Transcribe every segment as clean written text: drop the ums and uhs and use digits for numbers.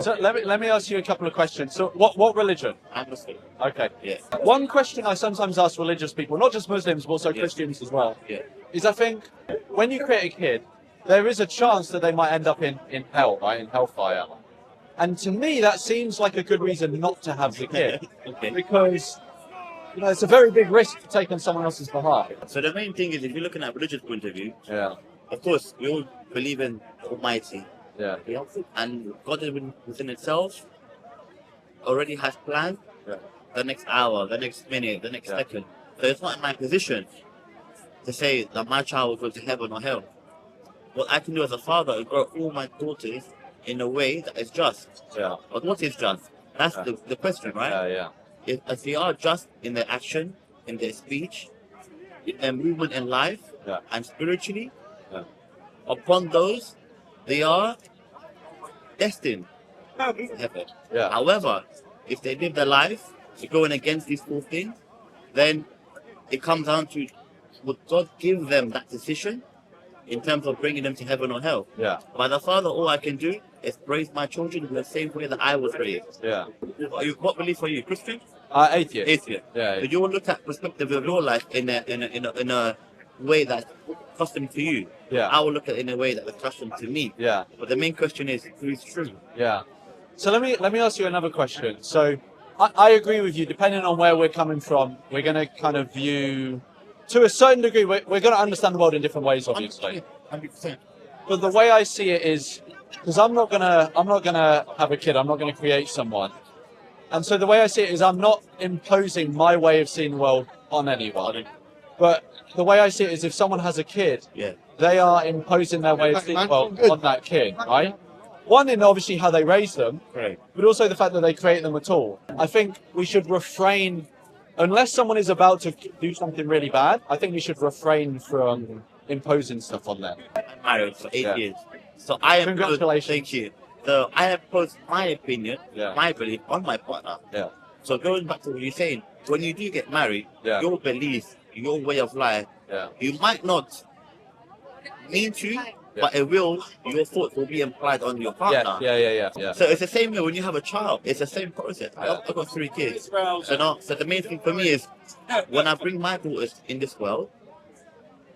So let me ask you a couple of questions. So what religion? I'm Muslim. Okay. Yeah. One question I sometimes ask religious people, not just Muslims, but also Yeah. Christians as well, Yeah. is I think when you create a kid, there is a chance that they might end up in hell, right? In hellfire. And to me, that seems like a good reason not to have the kid. Okay. Because, it's a very big risk to take on someone else's behalf. So the main thing is, if you're looking at a religious point of view, Yeah. of course, we all believe in Almighty. Yeah. Yeah? And God within itself already has planned the next hour, the next minute, the next second. So it's not in my position to say that my child will go to heaven or hell. What I can do as a father is grow all my daughters in a way that is just. Yeah. But what is just? That's the question, right? Yeah. If they are just in their action, in their speech, in their movement in life, and spiritually, upon those, they are destined for heaven. Yeah. However, if they live their life going against these four things, then it comes down to, would God give them that decision in terms of bringing them to heaven or hell? Yeah. By the Father, all I can do is raise my children in the same way that I was raised. Yeah. What belief are you? Christian? Atheist. Atheist. Yeah. So you will look at perspective of your life in a way that's custom to you. Yeah. I will look at it in a way that is custom to me. Yeah. But the main question is, who's true? Yeah. So let me ask you another question. So I agree with you. Depending on where we're coming from, we're going to kind of view, to a certain degree, we're going to understand the world in different ways, obviously. 100%. But the way I see it is, because I'm not gonna have a kid. I'm not gonna create someone. And so the way I see it is, I'm not imposing my way of seeing the world on anyone. But the way I see it is, if someone has a kid, they are imposing their way of seeing the world on that kid, right? One, in obviously how they raise them, but also the fact that they create them at all. I think we should refrain, unless someone is about to do something really bad, I think we should refrain from imposing stuff on them. I'm married for 8 years. So I am Congratulations. Thank you. So I have posed my opinion, my belief on my partner. Yeah. So going back to what you're saying, when you do get married, your belief, your way of life, you might not mean to, but your thoughts will be implied on your partner. Yeah. So it's the same way when you have a child. It's the same process. I've got 3 kids. So the main thing for me is, when I bring my daughters in this world,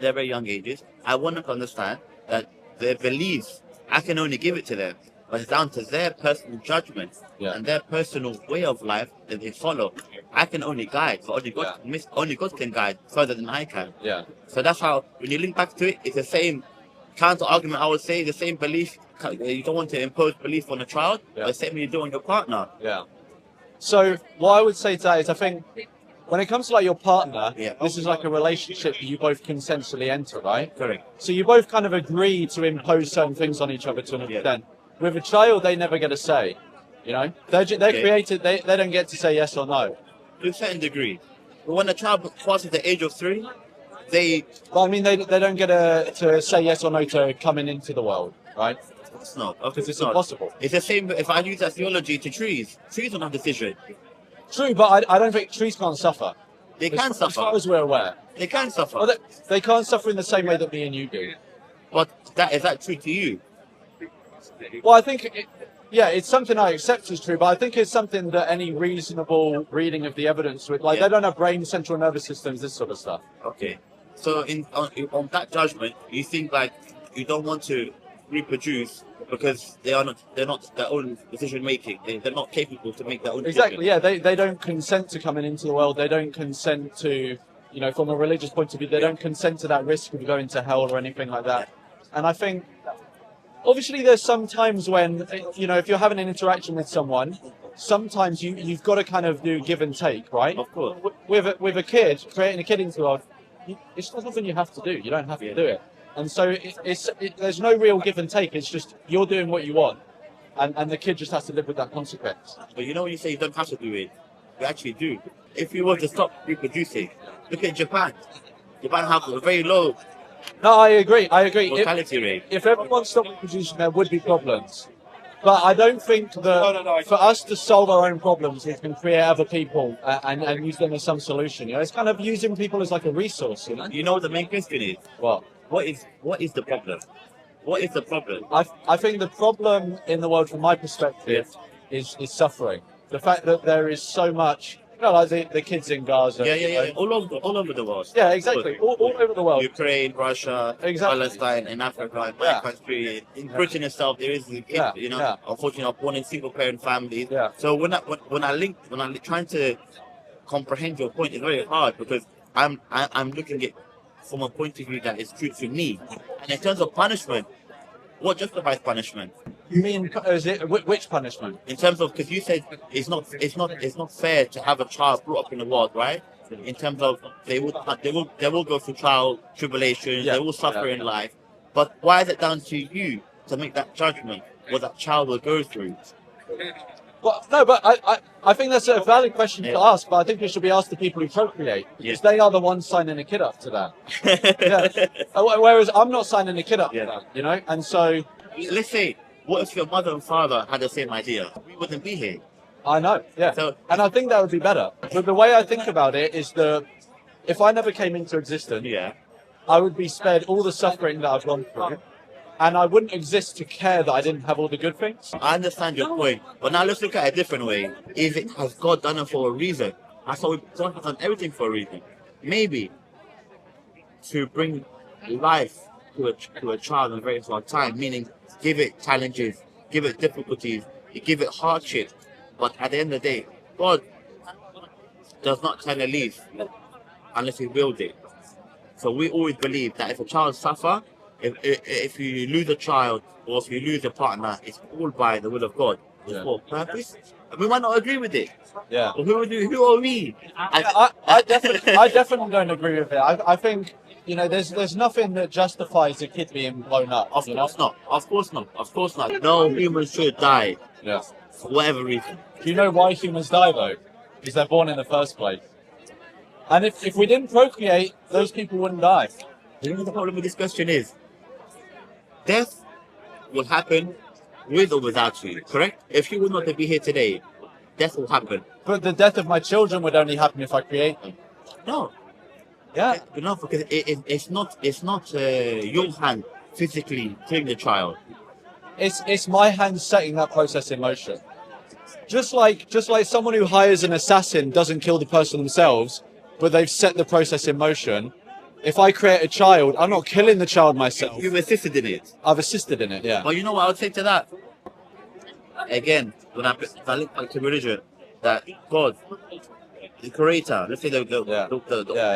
they're very young ages, I want them to understand that their beliefs, I can only give it to them, but it's down to their personal judgment and their personal way of life that they follow. I can only guide, but only God can guide further than I can. Yeah. So that's how, when you link back to it, it's the same counter argument. I would say the same belief. You don't want to impose belief on a child, but the same way you do on your partner. Yeah. So what I would say to that is, I think when it comes to like your partner, this is like a relationship that you both consensually enter, right? Correct. So you both kind of agree to impose certain things on each other to an extent. With a child, they never get a say. They're created. They don't get to say yes or no. To a certain degree. But when a child passes the age of 3, they don't get to say yes or no to coming into the world, right? It's not. Because it's impossible. It's the same. If I use that theology to trees don't have decision. True, but I don't think trees can't suffer. They can suffer. As far as we're aware. They can suffer. Well, they can't suffer in the same way that me and you do. But is that true to you? Well, I think, it's something I accept as true, but I think it's something that any reasonable reading of the evidence would, they don't have brain, central nervous systems, this sort of stuff. Okay. So on that judgment, you think you don't want to reproduce because they're not their own decision making. They're not capable to make their own decision. Exactly. Yeah. They don't consent to coming into the world. They don't consent to, from a religious point of view, they don't consent to that risk of going to hell or anything like that. And I think, obviously, there's some times when, if you're having an interaction with someone, sometimes you've got to kind of do give and take, right? Of course. With a kid, creating a kid into the world, it's not something you have to do. You don't have to do it. And so there's no real give and take. It's just you're doing what you want, and the kid just has to live with that consequence. But when you say you don't have to do it, you actually do. If you were to stop reproducing, look at Japan. Japan have a very low I agree. mortality rate. If everyone stopped reproducing, there would be problems. But I don't think that for us to solve our own problems, we can create other people and use them as some solution. It's kind of using people as like a resource. You know what the main question is? What? What is the problem? What is the problem? I think the problem in the world, from my perspective, is suffering. The fact that there is so much, like the kids in Gaza. Yeah. All over the world. Yeah, exactly. All over the world. Ukraine, Russia, Exactly. Palestine, in Africa, in my country, in Britain itself, there is a kid, unfortunately, born in single-parent families. Yeah. So when I'm trying to comprehend your point, it's very hard because I'm looking at it from a point of view that is true to me. And in terms of punishment, what justifies punishment? You mean which punishment? In terms of, because you said it's not fair to have a child brought up in the world, right? In terms of they will go through trial tribulations, they will suffer in life. But why is it down to you to make that judgment what that child will go through? Well, no, but I think that's a valid question to ask, but I think it should be asked to people who procreate, because they are the ones signing a kid up to that. Whereas I'm not signing a kid up to that, and so... Let's say, what if your mother and father had the same idea? We wouldn't be here. I know, and I think that would be better. But the way I think about it is that if I never came into existence, I would be spared all the suffering that I've gone through. And I wouldn't exist to care that I didn't have all the good things. I understand your point, but now let's look at it a different way. Has God done it for a reason? I thought God has done everything for a reason. Maybe to bring life to a child in a very hard time, meaning give it challenges, give it difficulties, give it hardship. But at the end of the day, God does not turn a leaf unless He willed it. So we always believe that if a child suffers, if you lose a child or if you lose a partner, it's all by the will of God. It's for a purpose. We might not agree with it. Yeah. But who are we? I definitely don't agree with it. I think, there's nothing that justifies a kid being blown up. Of course not. No human should die. Yeah. For whatever reason. Do you know why humans die, though? Because they're born in the first place. And if we didn't procreate, those people wouldn't die. You know what the problem with this question is? Death will happen with or without you, correct? If you were not to be here today, death will happen. But the death of my children would only happen if I create them. No. Yeah. No, because it's not your hand physically killing the child. It's my hand setting that process in motion. Just like someone who hires an assassin doesn't kill the person themselves, but they've set the process in motion. If I create a child, I'm not killing the child myself. You've assisted in it. I've assisted in it, yeah. But you know what I would say to that? Again, when I link back to religion, that God, the creator, let's say the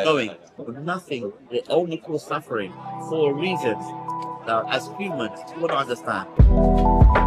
going, nothing will only cause suffering for a reason that as humans we want to understand.